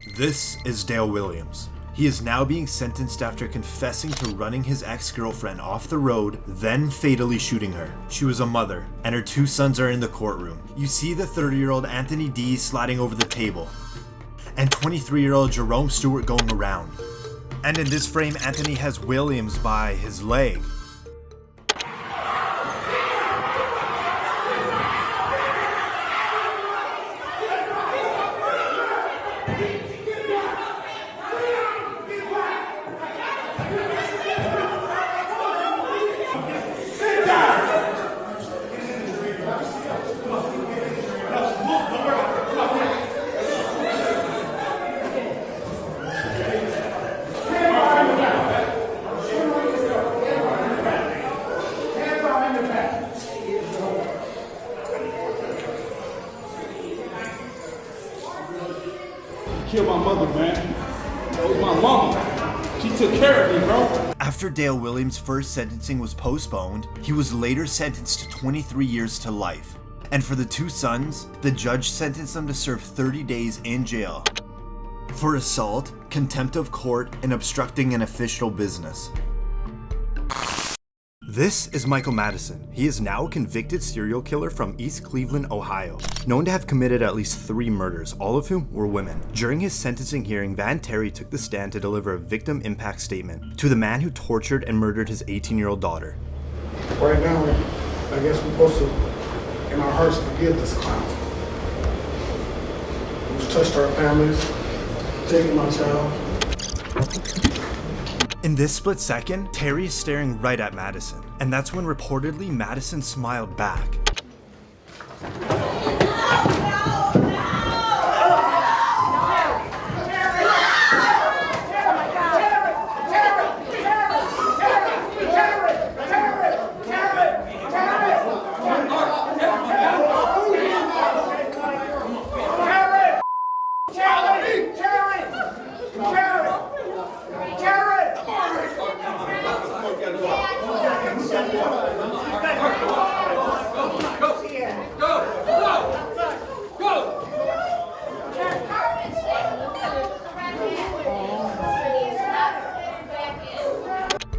This is Dale Williams. He is now being sentenced after confessing to running his ex-girlfriend off the road, then fatally shooting her. She was a mother, and her 2 sons are in the courtroom. You see the 30-year-old Anthony D sliding over the table, and 23-year-old Jerome Stewart going around. And in this frame, Anthony has Williams by his leg. Killed my mother, man. That was my mama. She took care of me, bro. After Dale Williams' first sentencing was postponed, he was later sentenced to 23 years to life. And for the 2 sons, the judge sentenced them to serve 30 days in jail for assault, contempt of court, and obstructing an official business. This is Michael Madison. He is now a convicted serial killer from East Cleveland, Ohio, known to have committed at least 3 murders, all of whom were women. During his sentencing hearing, Van Terry took the stand to deliver a victim impact statement to the man who tortured and murdered his 18-year-old daughter. Right now, I guess we're supposed to, in our hearts, forgive this clown. Who's touched our families, taken my child. In this split second, Terry is staring right at Madison, and that's when reportedly Madison smiled back.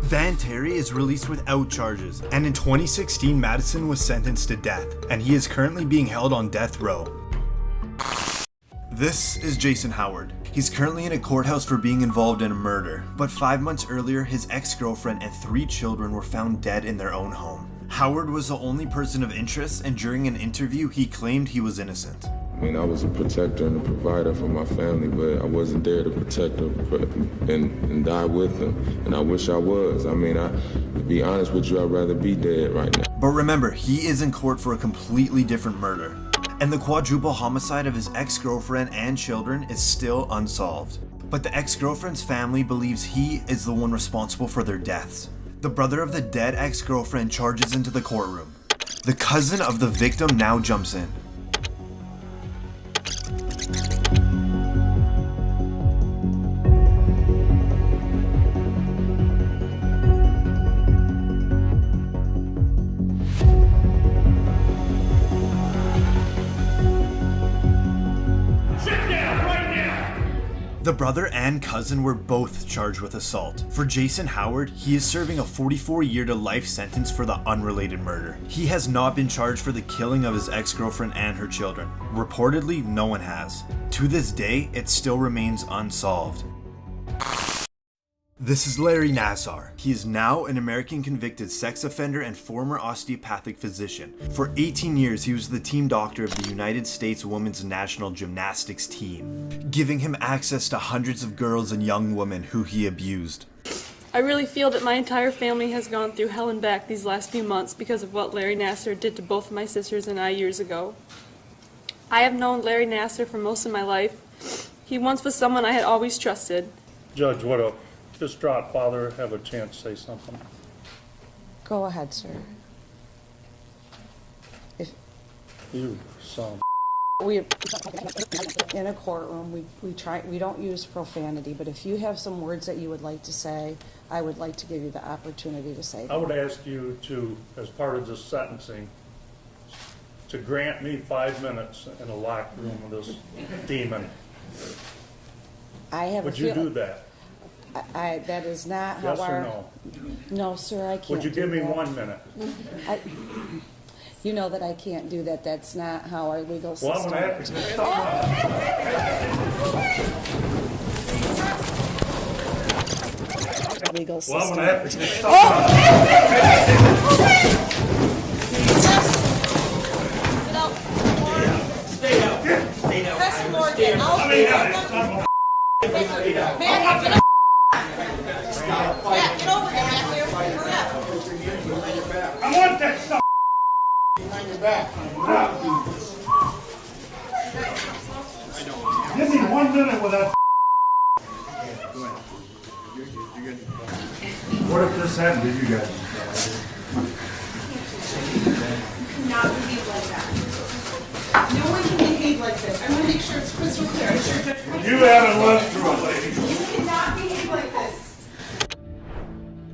Van Terry is released without charges, and in 2016 Madison was sentenced to death, and he is currently being held on death row. This is Jason Howard. He's currently in a courthouse for being involved in a murder, but 5 months earlier his ex-girlfriend and 3 children were found dead in their own home. Howard was the only person of interest, and during an interview he claimed he was innocent. I mean, I was a protector and a provider for my family, but I wasn't there to protect them and die with them. And I wish I was. I mean, to be honest with you, I'd rather be dead right now. But remember, he is in court for a completely different murder. And the quadruple homicide of his ex-girlfriend and children is still unsolved. But the ex-girlfriend's family believes he is the one responsible for their deaths. The brother of the dead ex-girlfriend charges into the courtroom. The cousin of the victim now jumps in. The brother and cousin were both charged with assault. For Jason Howard, he is serving a 44-year to life sentence for the unrelated murder. He has not been charged for the killing of his ex-girlfriend and her children. Reportedly, no one has. To this day, it still remains unsolved. This is Larry Nassar. He is now an American convicted sex offender and former osteopathic physician. For 18 years, he was the team doctor of the United States Women's National Gymnastics team, giving him access to hundreds of girls and young women who he abused. I really feel that my entire family has gone through hell and back these last few months because of what Larry Nassar did to both my sisters and I years ago. I have known Larry Nassar for most of my life. He once was someone I had always trusted. Judge, what a distraught father have a chance to say something. Go ahead, sir. If You son. we in a courtroom, we don't use profanity, but if you have some words that you would like to say, I would like to give you the opportunity to say them. I would ask you to, as part of this sentencing, to grant me 5 minutes in a locked room with this demon. I have a Would you do feeling, that? that is not how Yes or our. no? No, sir, I can't Would you do give me that. 1 minute? You know that I can't do that. That's not how our legal system. Well, I'm gonna have to stop. Legal Well, system. I'm gonna have to stop. Press Morgan. I'll stay down. Matt, get up. Matt, get over there, Matthew. Hurry up. I want that stuff. Give me 1 minute with that. What if this happened to you guys? Not behave like that. No one can behave like this. I'm gonna make sure it's crystal clear. I'm sure Judge. You haven't lived through it, lady. You cannot behave like this.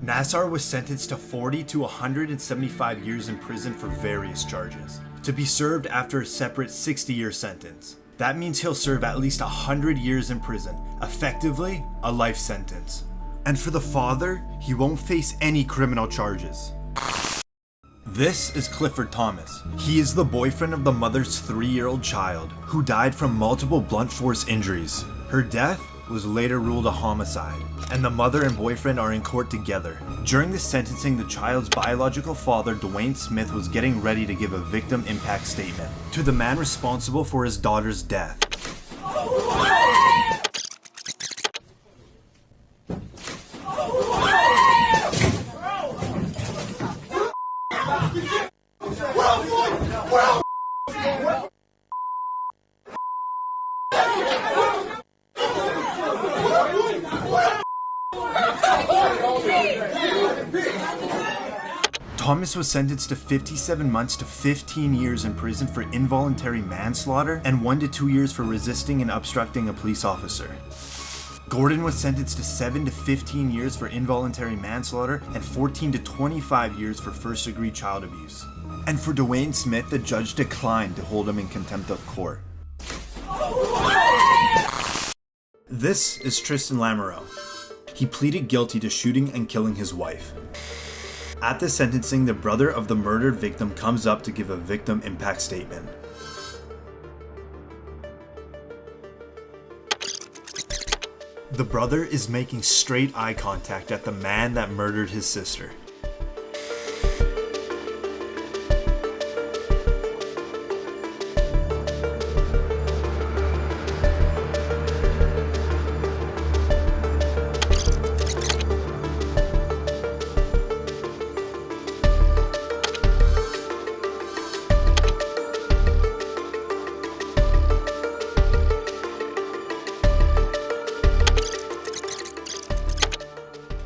Nassar was sentenced to 40 to 175 years in prison for various charges, to be served after a separate 60-year sentence. That means he'll serve at least 100 years in prison, effectively a life sentence. And for the father, he won't face any criminal charges. This is Clifford Thomas. He is the boyfriend of the mother's 3-year-old child, who died from multiple blunt force injuries. Her death was later ruled a homicide, and the mother and boyfriend are in court together. During the sentencing, the child's biological father, Dwayne Smith, was getting ready to give a victim impact statement to the man responsible for his daughter's death. Thomas was sentenced to 57 months to 15 years in prison for involuntary manslaughter and 1 to 2 years for resisting and obstructing a police officer. Gordon was sentenced to 7 to 15 years for involuntary manslaughter and 14 to 25 years for first-degree child abuse. And for Dwayne Smith, the judge declined to hold him in contempt of court. This is Tristan Lamoureux. He pleaded guilty to shooting and killing his wife. At the sentencing, the brother of the murdered victim comes up to give a victim impact statement. The brother is making straight eye contact at the man that murdered his sister.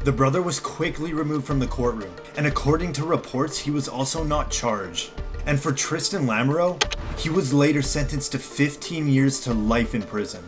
The brother was quickly removed from the courtroom, and according to reports, he was also not charged. And for Tristan Lamoureux, he was later sentenced to 15 years to life in prison.